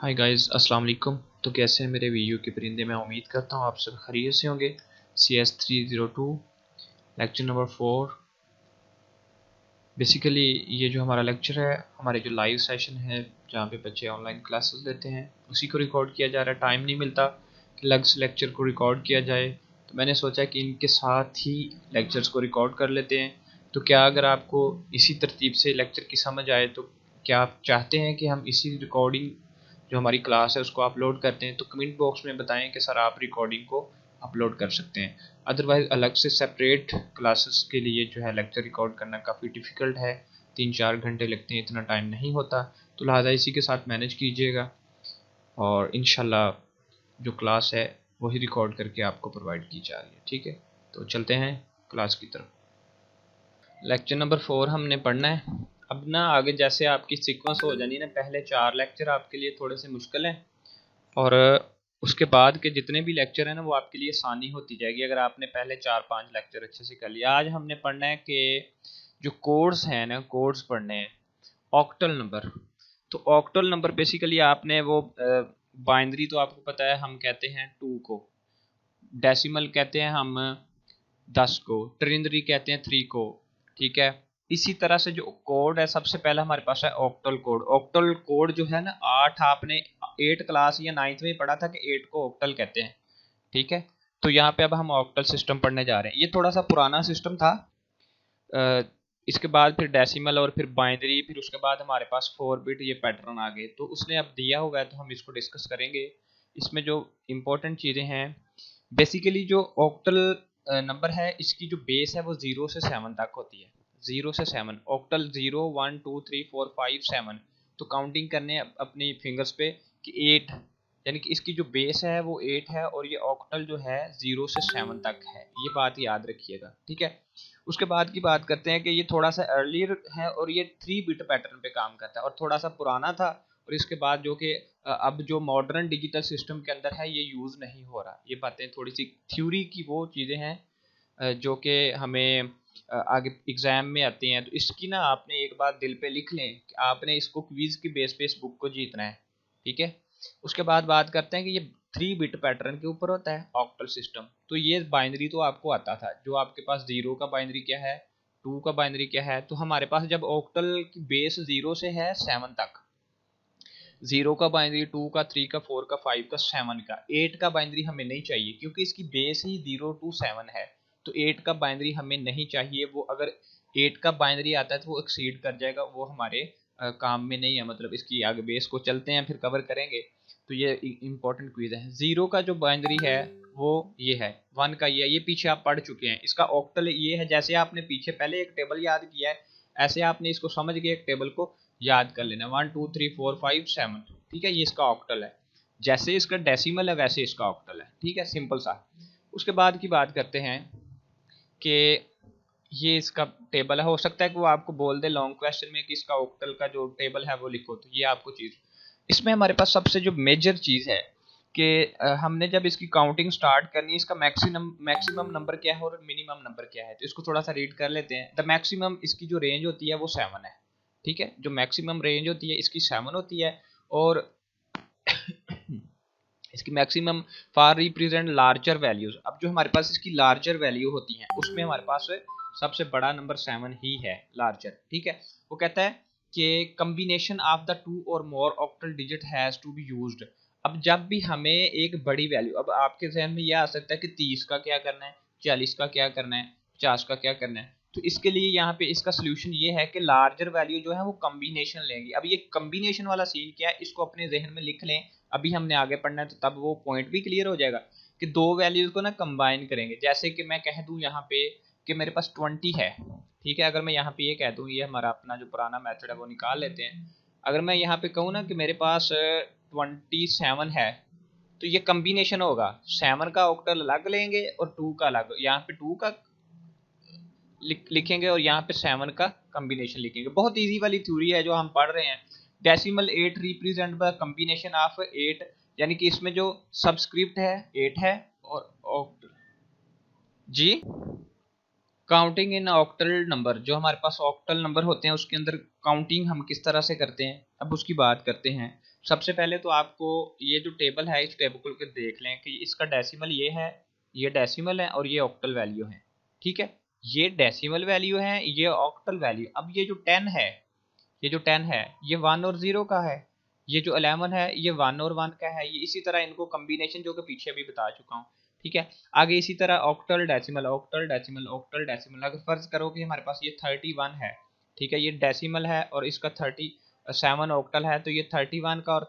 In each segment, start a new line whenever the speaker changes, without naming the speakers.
Hi guys, अस्सलाम वालेकुम। तो कैसे हैं मेरे वीडियो के परिंदे। मैं उम्मीद करता हूँ आप सब खैरियत से होंगे। CS302 lecture number 4। बेसिकली ये जो हमारा लेक्चर है, हमारे जो लाइव सेशन है जहाँ पे बच्चे ऑनलाइन क्लासेस लेते हैं, उसी को रिकॉर्ड किया जा रहा है। टाइम नहीं मिलता कि लेक्चर को रिकॉर्ड किया जाए, तो मैंने सोचा कि इनके साथ ही लेक्चर्स को रिकॉर्ड कर लेते हैं। तो क्या अगर आपको इसी तरतीब से लेक्चर की समझ आए, तो क्या आप चाहते हैं कि हम इसी रिकॉर्डिंग जो हमारी क्लास है उसको अपलोड करते हैं, तो कमेंट बॉक्स में बताएं कि सर आप रिकॉर्डिंग को अपलोड कर सकते हैं। अदरवाइज़ अलग से सेपरेट क्लासेस के लिए जो है लेक्चर रिकॉर्ड करना काफ़ी डिफ़िकल्ट है, 3-4 घंटे लगते हैं, इतना टाइम नहीं होता। तो लिहाजा इसी के साथ मैनेज कीजिएगा और इंशाल्लाह जो क्लास है वही रिकॉर्ड करके आपको प्रोवाइड की जा रही है। ठीक है, तो चलते हैं क्लास की तरफ। लेक्चर नंबर 4 हमने पढ़ना है। अब ना आगे जैसे आपकी सीक्वेंस हो जानी ना, पहले 4 लेक्चर आपके लिए थोड़े से मुश्किल हैं और उसके बाद के जितने भी लेक्चर हैं ना वो आपके लिए आसानी होती जाएगी अगर आपने पहले 4-5 लेक्चर अच्छे से कर लिया। आज हमने पढ़ना है कि जो कोड्स हैं ना, कोड्स पढ़ने हैं। ऑक्टल नंबर, तो ऑक्टल नंबर बेसिकली आपने वो बाइनरी तो आपको पता है, हम कहते हैं 2 को, डेसिमल कहते हैं हम 10 को, ट्रिनरी कहते हैं 3 को। ठीक है, इसी तरह से जो कोड है, सबसे पहले हमारे पास है ऑक्टल कोड। ऑक्टल कोड जो है ना, 8 आपने 8 क्लास या 9th में पढ़ा था कि 8 को ऑक्टल कहते हैं। ठीक है, तो यहाँ पे अब हम ऑक्टल सिस्टम पढ़ने जा रहे हैं। ये थोड़ा सा पुराना सिस्टम था। इसके बाद फिर डेसिमल और फिर बाइनरी, फिर उसके बाद हमारे पास 4 बिट ये पैटर्न आ गए। तो उसने अब दिया हुआ है तो हम इसको डिस्कस करेंगे। इसमें जो इम्पोर्टेंट चीज़ें हैं, बेसिकली जो ऑक्टल नंबर है, इसकी जो बेस है वो 0 से 7 तक होती है। 0 से 7 ऑक्टल, 0 1 2 3 4 5 7। तो काउंटिंग करने अपनी फिंगर्स पे कि 8, यानी कि इसकी जो बेस है वो 8 है और ये ऑक्टल जो है 0 से 7 तक है। ये बात याद रखिएगा, ठीक है। उसके बाद की बात करते हैं कि ये थोड़ा सा अर्लियर है और ये 3 बिट पैटर्न पे काम करता है और थोड़ा सा पुराना था। और इसके बाद जो कि अब जो मॉडर्न डिजिटल सिस्टम के अंदर है ये यूज़ नहीं हो रहा। ये बातें थोड़ी सी थ्योरी की वो चीज़ें हैं जो कि हमें आगे एग्ज़ाम में आती हैं। तो इसकी ना आपने एक बात दिल पे लिख लें कि आपने इसको क्विज़ की बेस पे इस बुक को जीतना है। ठीक है, उसके बाद बात करते हैं कि ये 3 बिट पैटर्न के ऊपर होता है ऑक्टल सिस्टम। तो ये बाइनरी तो आपको आता था, जो आपके पास 0 का बाइनरी क्या है, 2 का बाइनरी क्या है। तो हमारे पास जब ऑक्टल की बेस 0 से है 7 तक, 0 का बाइनरी, 2 का, 3 का, 4 का, 5 का, 7 का, 8 का बाइनरी हमें नहीं चाहिए क्योंकि इसकी बेस ही 0 to 7 है। तो 8 का बाइनरी हमें नहीं चाहिए। वो अगर 8 का बाइनरी आता है तो वो एक्सीड कर जाएगा, वो हमारे काम में नहीं है। मतलब इसकी आगे बेस को चलते हैं फिर कवर करेंगे। तो ये इंपॉर्टेंट क्विज है। 0 का जो बाइनरी है वो ये है, 1 का ये पीछे आप पढ़ चुके हैं। इसका ऑक्टल ये है, जैसे आपने पीछे पहले एक टेबल याद किया है, ऐसे आपने इसको समझ के एक टेबल को याद कर लेना, 1 2 3 4 5 7। ठीक है, ये इसका ऑक्टल है। जैसे इसका डेसिमल है वैसे इसका ऑक्टल है। ठीक है, सिंपल सा। उसके बाद की बात करते हैं कि ये इसका टेबल है। हो सकता है कि वो आपको बोल दे लॉन्ग क्वेश्चन में कि इसका ऑक्टल का जो टेबल है वो लिखो। तो ये आपको चीज़, इसमें हमारे पास सबसे जो मेजर चीज़ है कि हमने जब इसकी काउंटिंग स्टार्ट करनी है, इसका मैक्सिमम नंबर क्या है और मिनिमम नंबर क्या है। तो इसको थोड़ा सा रीड कर लेते हैं। द मैक्सिमम, इसकी जो रेंज होती है वो 7 है। ठीक है, जो मैक्सिमम रेंज होती है इसकी 7 होती है। और इसकी मैक्सिमम फार रिप्रेजेंट लार्जर वैल्यूज। अब जो हमारे पास इसकी लार्जर वैल्यू होती हैं उसमें हमारे पास सबसे बड़ा नंबर 7 ही है, लार्जर। ठीक है, वो कहता है कि कम्बिनेशन ऑफ द 2 और more octal digit has to be used. अब जब भी हमें एक बड़ी वैल्यू, अब आपके जहन में यह आ सकता है कि 30 का क्या करना है, 40 का क्या करना है, 50 का क्या करना है। तो इसके लिए यहाँ पे इसका सोल्यूशन ये है कि लार्जर वैल्यू जो है वो कम्बिनेशन लेंगी। अब ये कम्बिनेशन वाला सीन क्या है, इसको अपने जहन में लिख लें। अभी हमने आगे पढ़ना है तो तब वो पॉइंट भी क्लियर हो जाएगा कि दो वैल्यूज को ना कंबाइन करेंगे। जैसे कि मैं कह दूं यहाँ पे कि मेरे पास 20 है। ठीक है, अगर मैं यहाँ पे ये कह दूं, ये हमारा अपना जो पुराना मेथड है वो निकाल लेते हैं। अगर मैं यहाँ पे कहूँ ना कि मेरे पास 27 है, तो ये कम्बिनेशन होगा। 7 का ऑक्टल अलग लेंगे और 2 का अलग। यहाँ पे 2 का लिखेंगे और यहाँ पे 7 का कम्बिनेशन लिखेंगे। बहुत इजी वाली थ्योरी है जो हम पढ़ रहे हैं। Decimal 8 represent the combination of 8, यानी कि इसमें जो सबस्क्रिप्ट है 8 है और जी काउंटिंग इन ऑक्टल नंबर, जो हमारे पास ऑक्टल नंबर होते हैं उसके अंदर काउंटिंग हम किस तरह से करते हैं, अब उसकी बात करते हैं। सबसे पहले तो आपको ये जो टेबल है इस टेबल को देख लें कि इसका डेसिमल ये है, ये डेसिमल है और ये ऑक्टल वैल्यू है। ठीक है, ये डेसिमल वैल्यू है, ये ऑक्टल वैल्यू। अब ये जो 10 है, ये जो 10 है ये 1 और 0 का है, ये जो 11 है ये 1 और 1 का है। ये इसी तरह इनको कम्बिनेशन जो कि पीछे भी बता चुका हूँ। ठीक है, आगे इसी तरह octal decimal octal decimal octal decimal. अगर फर्ज करो कि हमारे पास ये 31 है, ठीक है, ये डेसिमल है और इसका 37 ऑक्टल है, तो ये 31 का और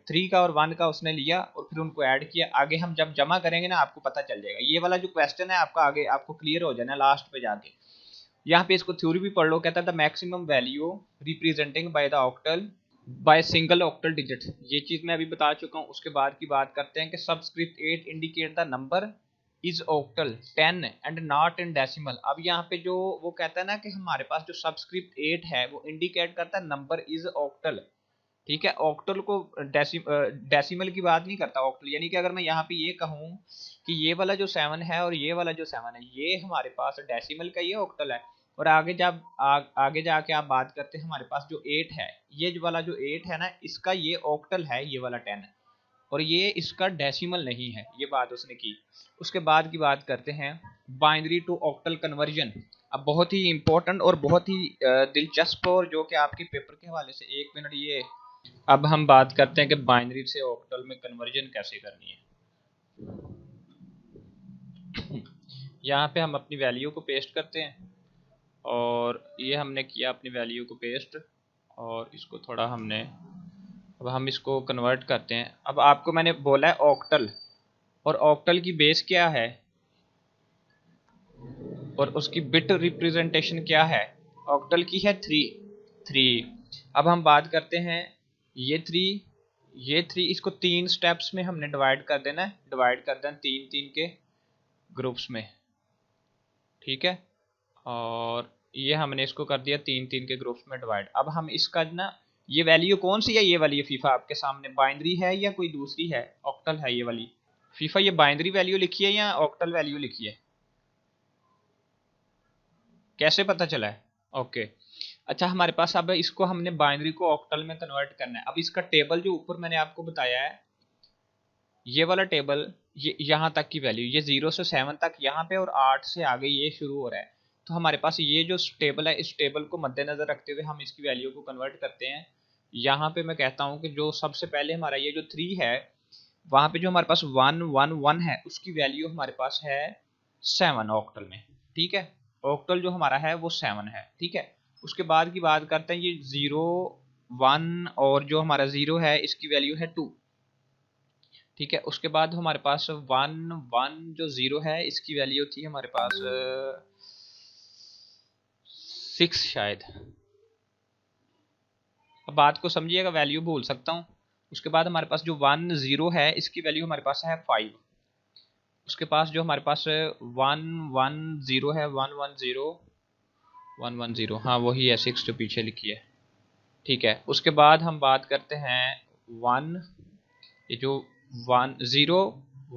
3 का और 1 का उसने लिया और फिर उनको ऐड किया। आगे हम जब जमा करेंगे ना आपको पता चल जाएगा। ये वाला जो क्वेश्चन है आपका आगे आपको क्लियर हो जाना लास्ट पे जाके। यहाँ पे इसको थ्योरी भी पढ़ लो, कहता था maximum value representing by the octal by single octal digit. ये चीज मैं अभी बता चुका हूँ। उसके बाद की बात करते हैं कि subscript 8 indicate the number is octal 10 and not in decimal. अब यहाँ पे जो वो कहता है ना कि हमारे पास जो सबस्क्रिप्ट 8 है वो इंडिकेट करता है नंबर इज ऑक्टल। ठीक है, ऑक्टल को डेसिमल की बात नहीं करता ऑक्टल। यानी कि अगर मैं यहाँ पे ये कहूँ कि ये वाला जो 7 है और ये वाला जो 7 है ये हमारे पास डेसिमल का ये ऑक्टल है, और आगे जब आगे जाके आप बात करते हैं हमारे पास जो 8 है, ये जो वाला जो 8 है ना इसका ये ऑक्टल है ये वाला 10 है, और ये इसका डेसिमल नहीं है। ये बात उसने की। उसके बाद की बात करते हैं बाइनरी टू ऑक्टल कन्वर्जन। अब बहुत ही इंपॉर्टेंट और बहुत ही दिलचस्प और जो कि आपके पेपर के हवाले से, 1 मिनट ये। अब हम बात करते हैं कि बाइनरी से ऑक्टल में कन्वर्जन कैसे करनी है। यहाँ पे हम अपनी वैल्यू को पेस्ट करते हैं और ये हमने किया अपनी वैल्यू को पेस्ट, और इसको थोड़ा हमने, अब हम इसको कन्वर्ट करते हैं। अब आपको मैंने बोला है ऑक्टल, और ऑक्टल की बेस क्या है और उसकी बिट रिप्रेजेंटेशन क्या है। ऑक्टल की है 3। अब हम बात करते हैं ये 3, ये 3, इसको 3 स्टेप्स में हमने डिवाइड कर देना है, डिवाइड कर देना 3-3 के ग्रुप्स में। ठीक है, और ये हमने इसको कर दिया 3-3 के ग्रुप्स में डिवाइड। अब हम इसका ना ये वैल्यू कौन सी है, ये वाली है फीफा आपके सामने, बाइनरी है या कोई दूसरी है, ऑक्टल है ये वाली फीफा। ये बाइनरी वैल्यू लिखी है या ऑक्टल वैल्यू लिखी है, कैसे पता चला है। ओके, अच्छा हमारे पास अब इसको हमने बाइनरी को ऑक्टल में कन्वर्ट करना है। अब इसका टेबल जो ऊपर मैंने आपको बताया है ये वाला टेबल, ये यहाँ तक की वैल्यू, ये 0 से 7 तक यहाँ पे और 8 से आगे ये शुरू हो रहा है। तो हमारे पास ये जो टेबल है इस टेबल को मद्देनजर रखते हुए हम इसकी वैल्यू को कन्वर्ट करते हैं। यहाँ पे मैं कहता हूँ कि जो सबसे पहले हमारा ये जो 3 है, वहाँ पे जो हमारे पास 1 1 1 है उसकी वैल्यू हमारे पास है 7 ऑक्टल में। ठीक है, ऑक्टल जो हमारा है वो 7 है। ठीक है, उसके बाद की बात करते हैं ये 0 1 और जो हमारा 0 है इसकी वैल्यू है 2। ठीक है, उसके बाद हमारे पास 1 1 जो 0 है इसकी वैल्यू थी हमारे पास 6 शायद। अब बात को समझिएगा, वैल्यू भूल सकता हूँ। उसके बाद हमारे पास जो 1 0 है इसकी वैल्यू हमारे पास है 5। उसके पास जो हमारे पास 1 1 0 है 1 1 0 1 1 0, हाँ वही है 6 जो पीछे लिखी है। ठीक है, उसके बाद हम बात करते हैं 1, ये जो 1 0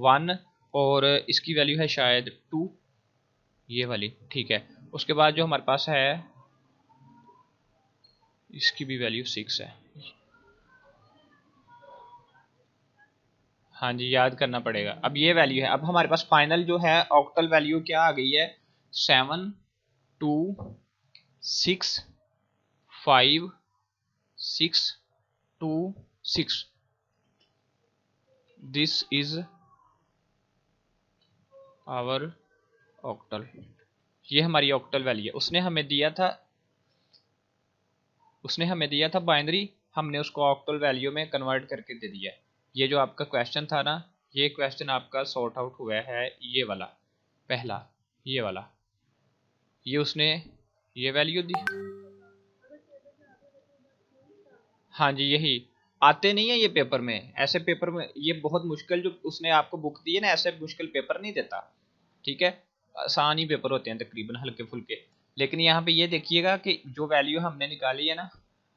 1 और इसकी वैल्यू है शायद 2 ये वाली। ठीक है, उसके बाद जो हमारे पास है इसकी भी वैल्यू 6 है। हाँ जी, याद करना पड़ेगा। अब ये वैल्यू है। अब हमारे पास फाइनल जो है ऑक्टल वैल्यू क्या आ गई है, 7 2 6 5 6 2 6। This is our octal. ये हमारी ऑक्टल वैल्यू है। उसने हमें दिया था बाइनरी, हमने उसको ऑक्टल वैल्यू में कन्वर्ट करके दे दिया। ये जो आपका क्वेश्चन था ना, ये क्वेश्चन आपका सॉर्ट आउट हुआ है, ये वाला पहला, ये वाला, ये उसने ये वैल्यू दी। हाँ जी, यही आते नहीं है ये पेपर में, ऐसे पेपर में ये बहुत मुश्किल जो उसने आपको बुक दी है ना, ऐसे मुश्किल पेपर नहीं देता। ठीक है, आसान ही पेपर होते हैं तकरीबन, हल्के फुल्के। लेकिन यहाँ पे ये देखिएगा कि जो वैल्यू हमने निकाली है ना,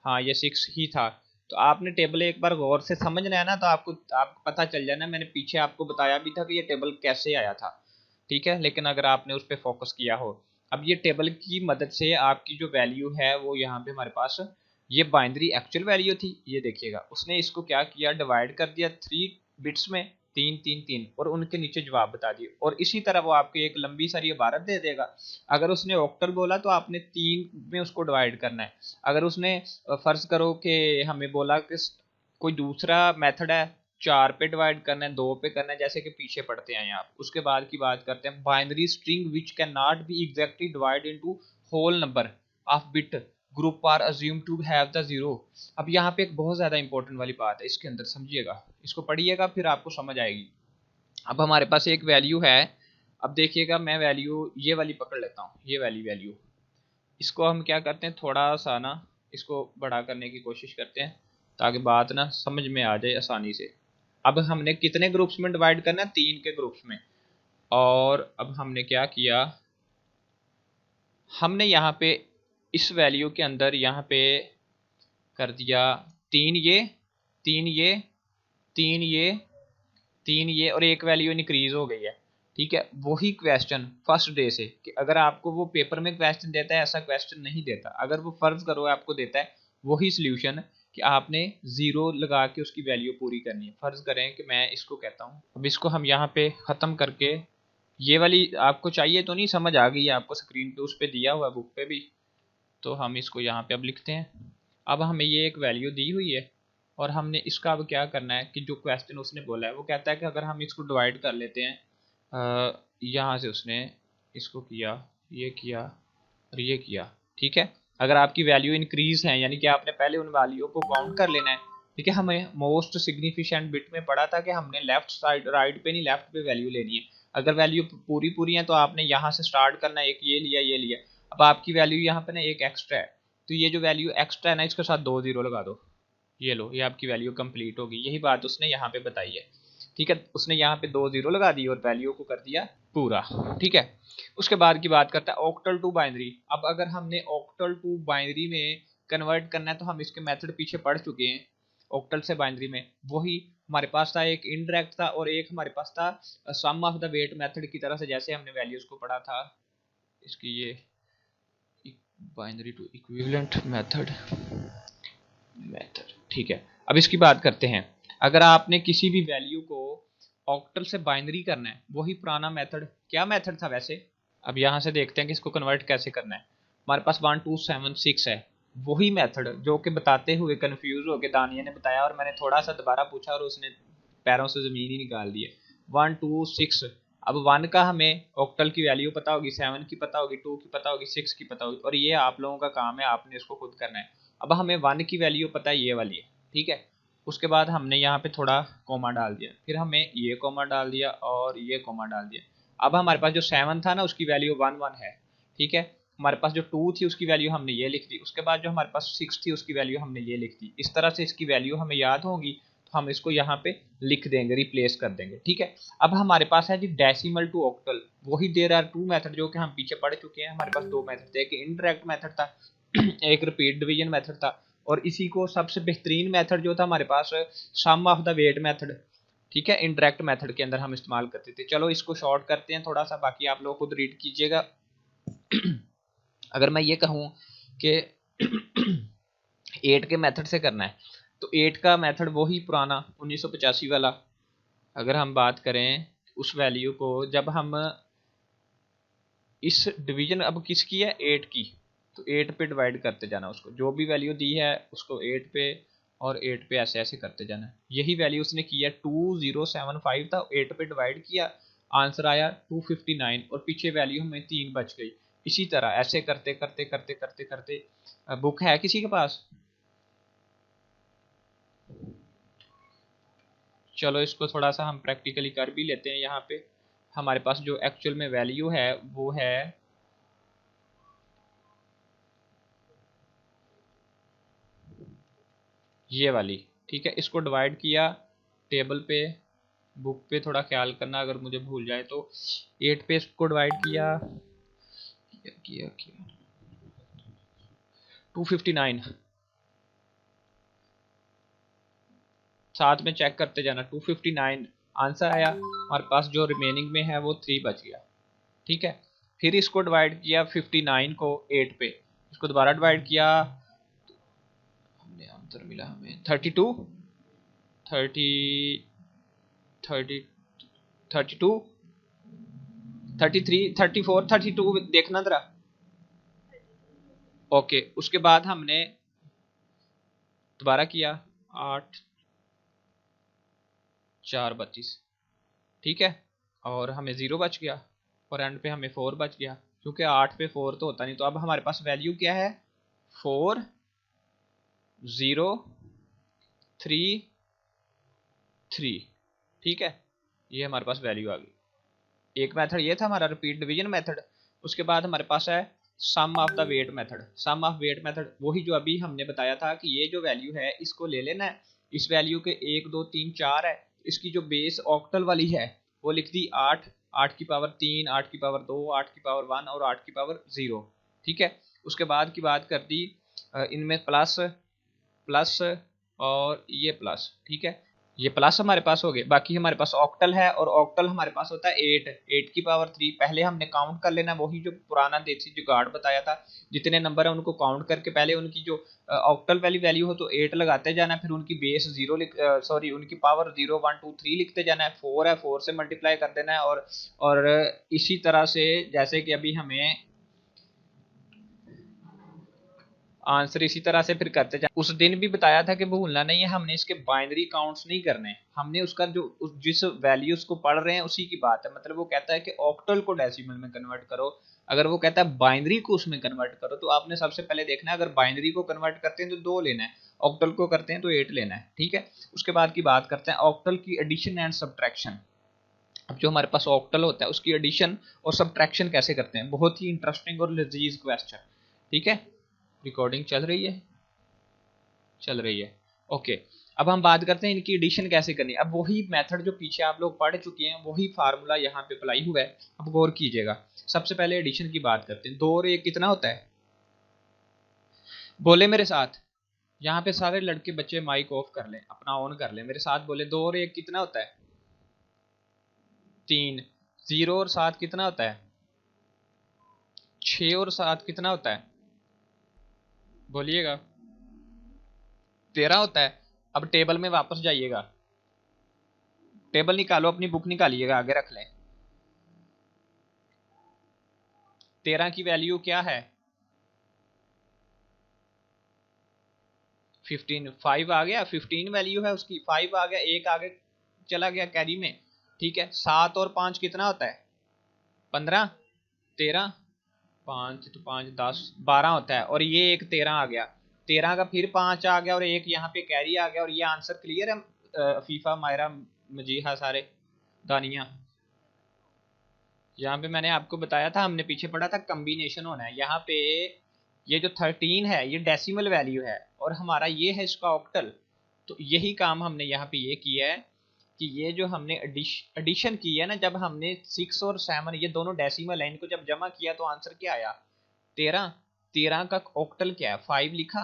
हाँ ये 6 ही था। तो आपने टेबल एक बार गौर से समझना है ना, तो आपको पता चल जाना। मैंने पीछे आपको बताया भी था कि ये टेबल कैसे आया था। ठीक है, लेकिन अगर आपने उस पर फोकस किया हो, अब ये टेबल की मदद से आपकी जो वैल्यू है वो यहाँ पे हमारे पास ये बाइनरी एक्चुअल वैल्यू थी, ये देखिएगा उसने इसको क्या किया, डिवाइड कर दिया 3 बिट्स में, 3 3 3, और उनके नीचे जवाब बता दिए। और इसी तरह वो आपको एक लंबी सारी इबारत दे देगा। अगर उसने ऑक्टल बोला तो आपने 3 में उसको डिवाइड करना है। अगर उसने फर्ज करो कि हमें बोला कि कोई दूसरा मेथड है, 4 पे डिवाइड करना है, 2 पे करना है, जैसे कि पीछे पढ़ते हैं आप। उसके बाद की बात करते हैं, binary string which can not be exactly divide into whole number of bit group are assume to have the zero. अब यहाँ पे एक बहुत ज़्यादा इंपॉर्टेंट वाली बात है इसके अंदर, समझिएगा, इसको पढ़िएगा फिर आपको समझ आएगी। अब हमारे पास एक वैल्यू है, अब देखिएगा मैं वैल्यू ये वाली पकड़ लेता हूँ, ये वाली वैल्यू, इसको हम क्या करते हैं, थोड़ा सा ना इसको बड़ा करने की कोशिश करते हैं ताकि बात ना समझ में आ जाए आसानी से। अब हमने कितने ग्रुप्स में डिवाइड करना है, 3 के ग्रुप्स में। और अब हमने क्या किया, हमने यहाँ पे इस वैल्यू के अंदर यहाँ पे कर दिया 3 ये 3 ये 3 ये 3 ये, और एक वैल्यू इंक्रीज हो गई है। ठीक है, वही क्वेश्चन फर्स्ट डे से, कि अगर आपको वो पेपर में क्वेश्चन देता है, ऐसा क्वेश्चन नहीं देता। अगर वो फर्ज करो आपको देता है वही सोल्यूशन, कि आपने जीरो लगा के उसकी वैल्यू पूरी करनी है। फर्ज करें कि मैं इसको कहता हूँ, अब इसको हम यहाँ पे ख़त्म करके, ये वाली आपको चाहिए तो नहीं, समझ आ गई है आपको, स्क्रीन पे उस पर दिया हुआ है बुक पे भी, तो हम इसको यहाँ पे अब लिखते हैं। अब हमें ये एक वैल्यू दी हुई है और हमने इसका अब क्या करना है कि जो क्वेश्चन उसने बोला है वो कहता है कि अगर हम इसको डिवाइड कर लेते हैं, यहाँ से उसने इसको किया, ये किया और ये किया। ठीक है, अगर आपकी वैल्यू इंक्रीज है, यानी कि आपने पहले उन वैल्यू को काउंट कर लेना है। ठीक है, हमें मोस्ट सिग्निफिकेंट बिट में पढ़ा था कि हमने लेफ्ट साइड, राइट पे नहीं लेफ्ट पे वैल्यू लेनी है। अगर वैल्यू पूरी पूरी है तो आपने यहाँ से स्टार्ट करना है, एक ये लिया ये लिया। अब आपकी वैल्यू यहाँ पे ना एक एक्स्ट्रा है, तो ये जो वैल्यू एक्स्ट्रा है ना, इसके साथ 2 जीरो लगा दो, ये लो, ये आपकी वैल्यू कंप्लीट होगी। यही बात उसने यहाँ पे बताई है। ठीक है, उसने यहाँ पे 2 जीरो लगा दी और वैल्यू को कर दिया पूरा। ठीक है, उसके बाद की बात करता है ऑक्टल टू बाइनरी। अब अगर हमने ऑक्टल टू बाइनरी में कन्वर्ट करना है तो हम इसके मेथड पीछे पढ़ चुके हैं। ऑक्टल से बाइनरी में वही हमारे पास था, एक इनडायरेक्ट था और एक हमारे पास था सम ऑफ द वेट मेथड की तरह से, जैसे हमने वैल्यूज को पढ़ा था। इसकी ये बाइनरी टू इक्विवेलेंट मेथड ठीक है, अब इसकी बात करते हैं। अगर आपने किसी भी वैल्यू को ऑक्टल से बाइनरी करना है, वही पुराना मेथड, क्या मेथड था वैसे, अब यहाँ से देखते हैं कि इसको कन्वर्ट कैसे करना है। हमारे पास 1 2 7 6 है, वही मेथड जो कि बताते हुए कंफ्यूज हो के दानिया ने बताया और मैंने थोड़ा सा दोबारा पूछा और उसने पैरों से ज़मीन ही निकाल दी है। 1 2 6, अब 1 का हमें ऑक्टल की वैल्यू पता होगी, 7 की पता होगी, 2 की पता होगी, 6 की पता होगी, और ये आप लोगों का काम है, आपने इसको खुद करना है। अब हमें 1 की वैल्यू पता है, ये वाली है। ठीक है, उसके बाद हमने यहाँ पे थोड़ा कोमा डाल दिया, फिर हमें ये कोमा डाल दिया और ये कोमा डाल दिया। अब हमारे पास जो 7 था ना, उसकी वैल्यू 1 1 है। ठीक है, हमारे पास जो 2 थी उसकी वैल्यू हमने ये लिख दी, उसके बाद जो हमारे पास 6 थी उसकी वैल्यू हमने ये लिख दी। इस तरह से इसकी वैल्यू हमें याद होगी तो हम इसको यहाँ पे लिख देंगे, रिप्लेस कर देंगे। ठीक है, अब हमारे पास है जी डेसिमल टू ऑक्टल, वही देयर आर टू मेथड जो कि हम पीछे पढ़ चुके हैं। हमारे पास 2 मेथड थे, एक इनडायरेक्ट मेथड था एक रिपीट डिवीजन मेथड था, और इसी को सबसे बेहतरीन मेथड जो था हमारे पास, सम ऑफ द वेट मेथड। ठीक है, इनडायरेक्ट मेथड के अंदर हम इस्तेमाल करते थे। चलो इसको शॉर्ट करते हैं थोड़ा सा, बाकी आप लोग खुद रीड कीजिएगा। अगर मैं ये कहूँ कि 8 के मेथड से करना है, तो 8 का मेथड वही पुराना 1985 वाला। अगर हम बात करें उस वैल्यू को, जब हम इस डिवीजन अब किसकी है, 8 की, तो 8 पे डिवाइड करते जाना उसको, जो भी वैल्यू दी है उसको 8 पे और 8 पे ऐसे ऐसे करते जाना। यही वैल्यू उसने किया, 2075 था, 8 पे डिवाइड किया, आंसर आया 259, और पीछे वैल्यू हमें 3 बच गई। इसी तरह ऐसे करते करते करते करते करते, बुक है किसी के पास? चलो इसको थोड़ा सा हम प्रैक्टिकली कर भी लेते हैं। यहाँ पे हमारे पास जो एक्चुअल में वैल्यू है वो है ये वाली। ठीक है, इसको डिवाइड किया टेबल पे, बुक पे थोड़ा ख्याल करना अगर मुझे भूल जाए तो। 8 पे इसको डिवाइड किया किया किया, किया 259, साथ में चेक करते जाना, 259 आंसर आया हमारे पास। जो रिमेनिंग में है वो 3 बच गया। ठीक है, फिर इसको डिवाइड किया 59 को 8 पे, इसको दोबारा डिवाइड किया कितने आंसर मिला हमें? 32, 30, 30, 32, 33, 34, 32 देखना जरा। ओके, उसके बाद हमने दोबारा किया 8 4 32, ठीक है, और हमें 0 बच गया और एंड पे हमें 4 बच गया, क्योंकि 8 पे 4 तो होता नहीं। तो अब हमारे पास वैल्यू क्या है? 4 0 3 3, ठीक है, ये हमारे पास वैल्यू आ गई। एक मेथड ये था हमारा रिपीट डिवीजन मेथड। उसके बाद हमारे पास है sum of the weight method. Sum of weight method वही जो अभी हमने बताया था कि ये जो वैल्यू है इसको ले लेना है, इस वैल्यू के 1 2 3 4 है, इसकी जो बेस ऑक्टल वाली है वो लिख दी 8, 8 की पावर 3, 8 की पावर 2, 8 की पावर 1 और 8 की पावर 0, ठीक है। उसके बाद की बात कर दी इनमें प्लस प्लस और ये प्लस, ठीक है, ये प्लस हमारे पास हो गए। बाकी हमारे पास ऑक्टल है और ऑक्टल हमारे पास होता है 8, 8 की पावर 3। पहले हमने काउंट कर लेना, वही जो पुराना देसी जुगाड़ बताया था, जितने नंबर है उनको काउंट करके पहले उनकी जो ऑक्टल वाली वैल्यू हो तो 8 लगाते जाना, फिर उनकी बेस 0 सॉरी उनकी पावर 0 1 2 3 लिखते जाना है। 4 है, 4 से मल्टीप्लाई कर देना है और इसी तरह से जैसे कि अभी हमें आंसर इसी तरह से फिर करते जाए। उस दिन भी बताया था कि भूलना नहीं है, हमने इसके बाइनरी काउंट्स नहीं करने, हमने उसका जो जिस वैल्यूज को पढ़ रहे हैं उसी की बात है। मतलब वो कहता है कि ऑक्टल को डेसिमल में कन्वर्ट करो, अगर वो कहता है बाइनरी को उसमें कन्वर्ट करो तो आपने सबसे पहले देखना है, अगर बाइनरी को कन्वर्ट करते हैं तो 2 लेना है, ऑक्टल को करते हैं तो 8 लेना है, ठीक है। उसके बाद की बात करते हैं ऑक्टल की एडिशन एंड सब्ट्रैक्शन। अब जो हमारे पास ऑक्टल होता है उसकी एडिशन और सब्ट्रैक्शन कैसे करते हैं, बहुत ही इंटरेस्टिंग और लजीज क्वेश्चन, ठीक है। रिकॉर्डिंग चल रही है? चल रही है, ओके। अब हम बात करते हैं इनकी एडिशन कैसे करनी। अब वही मेथड जो पीछे आप लोग पढ़ चुके हैं वही फार्मूला यहाँ पे अप्लाई हुआ है। अब गौर कीजिएगा, सबसे पहले एडिशन की बात करते हैं। 2 और 1 कितना होता है? बोले मेरे साथ, यहाँ पे सारे लड़के बच्चे माइक ऑफ कर लें, अपना ऑन कर लें, मेरे साथ बोले 2 और 1 कितना होता है? 3। 0 और 7 कितना होता है? 6 और 7 कितना होता है? बोलिएगा। 13 होता है। अब टेबल में वापस जाइएगा, टेबल निकालो, अपनी बुक निकालिएगा, आगे रख लें। 13 की वैल्यू क्या है? 15। 5 आ गया, 15 वैल्यू है उसकी, 5 आ गया, 1 आगे चला गया कैरी में, ठीक है। 7 और 5 कितना होता है? 15, 13, 5 तो 5 10 12 होता है, और ये एक 13 आ गया, 13 का फिर 5 आ गया और एक यहाँ पे कैरी आ गया। और ये आंसर क्लियर है फीफा, मायरा, मजीहा, सारे, दानिया? यहाँ पे मैंने आपको बताया था, हमने पीछे पढ़ा था कम्बिनेशन होना है। यहाँ पे ये जो 13 है ये डेसिमल वैल्यू है और हमारा ये है इसका ऑक्टल। तो यही काम हमने यहाँ पे ये किया है कि ये जो हमने एडिशन की है ना, जब हमने 6 और 7 ये दोनों डेसिमल है, इनको जब जमा किया तो आंसर क्या आया? 13। 13 का ऑक्टल क्या है? 5 लिखा,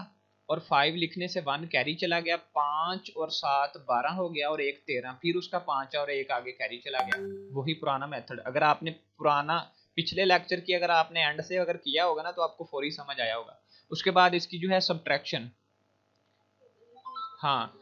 और 5 लिखने से 1 कैरी चला गया, 5 और 7 12 हो गया, और एक 13, फिर उसका 5 और एक आगे कैरी चला गया। वही पुराना मेथड। अगर आपने पुराना पिछले लेक्चर की अगर आपने एंड से अगर किया होगा ना तो आपको फौरी समझ आया होगा। उसके बाद इसकी जो है सब्ट्रैक्शन, हाँ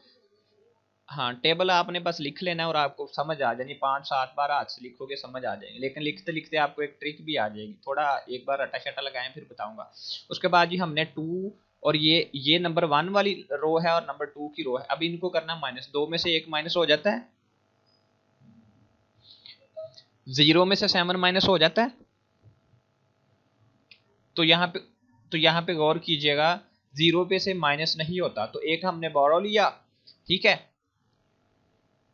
हाँ, टेबल आपने बस लिख लेना और आपको समझ आ जानी। 5 7 बार हाथ से लिखोगे समझ आ जाएंगे, लेकिन लिखते लिखते आपको एक ट्रिक भी आ जाएगी, थोड़ा एक बार अटा शटा लगाएं फिर बताऊंगा। उसके बाद जी हमने 2 और ये नंबर 1 वाली रो है और नंबर 2 की रो है, अब इनको करना माइनस। 2 में से 1 माइनस हो जाता है, 0 में से 7 माइनस हो जाता है। तो यहाँ पे गौर कीजिएगा, 0 पे से माइनस नहीं होता, तो एक हमने बोरो लिया, ठीक है।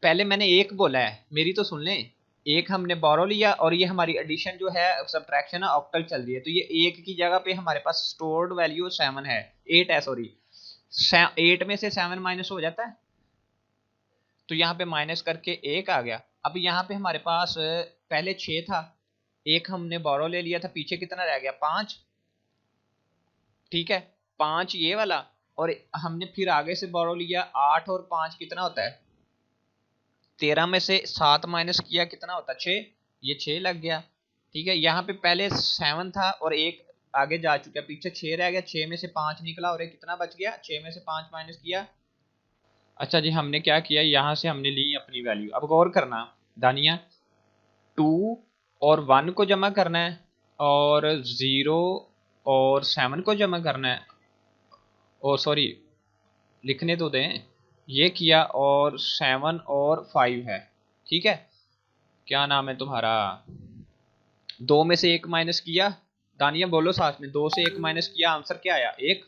पहले मैंने एक बोला है, मेरी तो सुन लें। एक हमने बोरो लिया और ये हमारी एडिशन जो है सब्ट्रैक्शन है ऑक्टल चल रही है, तो ये एक की जगह पे हमारे पास स्टोर्ड वैल्यू 7 है, 8 है सॉरी। 8 में से 7 माइनस हो जाता है, तो यहाँ पे माइनस करके 1 आ गया। अब यहाँ पे हमारे पास पहले 6 था, एक हमने बोरो ले लिया था, पीछे कितना रह गया? 5, ठीक है। 5 ये वाला, और हमने फिर आगे से बोरो लिया 8, और 5 कितना होता है? 13 में से 7 माइनस किया कितना होता है? 6, ये 6 लग गया, ठीक है। यहाँ पे पहले 7 था और एक आगे जा चुका है, पीछे 6 रह गया, 6 में से 5 निकला और ये कितना बच गया, 6 में से 5 माइनस किया। अच्छा जी, हमने क्या किया, यहाँ से हमने ली अपनी वैल्यू। अब गौर करना दानिया, 2 और 1 को जमा करना है और 0 और 7 को जमा करना है, और सॉरी लिखने तो दें, ये किया, और 7 और 5 है। ठीक है, क्या नाम है तुम्हारा, 2 में से 1 माइनस किया, दानिया बोलो साथ में, 2 से 1 माइनस किया, आंसर क्या आया, 1।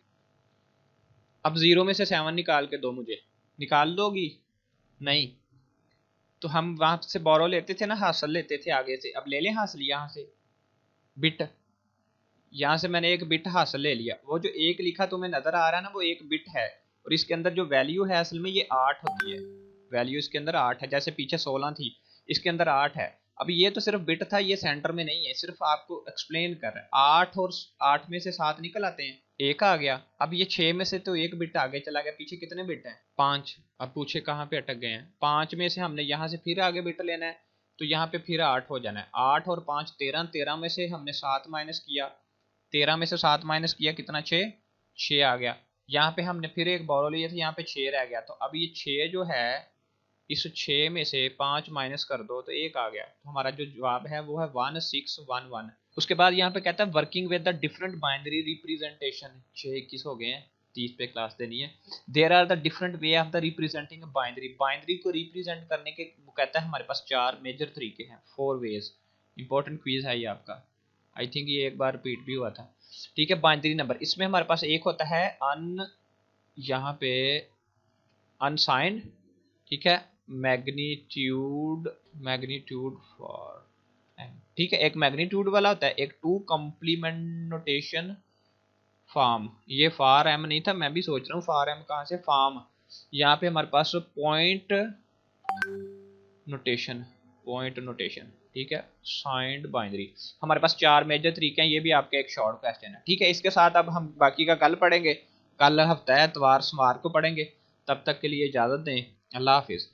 अब 0 में से 7 निकाल के दो मुझे, निकाल दोगी, नहीं तो हम वहां से बोरो लेते थे ना, हासिल लेते थे आगे से, अब ले लें हासिल यहाँ से, बिट, यहाँ से मैंने एक बिट हासिल ले लिया, वो जो एक लिखा तुम्हें नजर आ रहा है ना, वो एक बिट है, और इसके अंदर जो वैल्यू है असल में ये 8 होती है, वैल्यू इसके अंदर 8 है, जैसे पीछे 16 थी, इसके अंदर 8 है। अब ये तो सिर्फ बिट था, ये सेंटर में नहीं है, सिर्फ आपको एक्सप्लेन कर रहा है। 8 और 8 में से 7 निकल आते हैं, एक आ गया। अब ये 6 में से तो एक बिट आगे चला गया, पीछे कितने बिट हैं, 5। अब पूछे कहाँ पे अटक गए हैं, 5 में से हमने यहाँ से फिर आगे बिट लेना है, तो यहाँ पे फिर 8 हो जाना है, 8 और 5 13, 13 में से हमने 7 माइनस किया, 13 में से 7 माइनस किया कितना, 6, 6 आ गया। यहाँ पे हमने फिर एक बोरो लिया था, यहाँ पे 6 रह गया, तो अब ये 6 जो है, इस 6 में से 5 माइनस कर दो तो 1 आ गया, तो हमारा जो जवाब है वो है 1611। उसके बाद यहाँ पे कहता है working with the different binary representation, 6 21 हो गए हैं, 30 पे क्लास देनी है। There are the different way of the representing binary, binary को रिप्रेजेंट करने के वो कहता है हमारे पास 4 मेजर तरीके हैं, 4 वेज। इंपॉर्टेंट क्विज है ये आपका, आई थिंक ये एक बार रिपीट भी हुआ था। ठीक है, बाइनरी नंबर, इसमें हमारे पास एक होता है अन, यहाँ पे अनसाइंड, ठीक है, मैग्नीट्यूड, मैग्नीट्यूड फॉर, ठीक है, एक मैग्नीट्यूड वाला होता है, एक टू कॉम्प्लीमेंट नोटेशन फार्म, ये फार एम नहीं था, मैं भी सोच रहा हूँ फार एम कहाँ से, फार्म। यहाँ पे हमारे पास पॉइंट नोटेशन, पॉइंट नोटेशन, ठीक है, साइंड बाइनरी। हमारे पास 4 मेजर तरीके हैं, ये भी आपका एक शॉर्ट क्वेश्चन है। ठीक है, इसके साथ अब हम बाकी का कल पढ़ेंगे, कल हफ्ता है, इतवार सोमवार को पढ़ेंगे। तब तक के लिए इजाज़त दें, अल्लाह हाफिज़।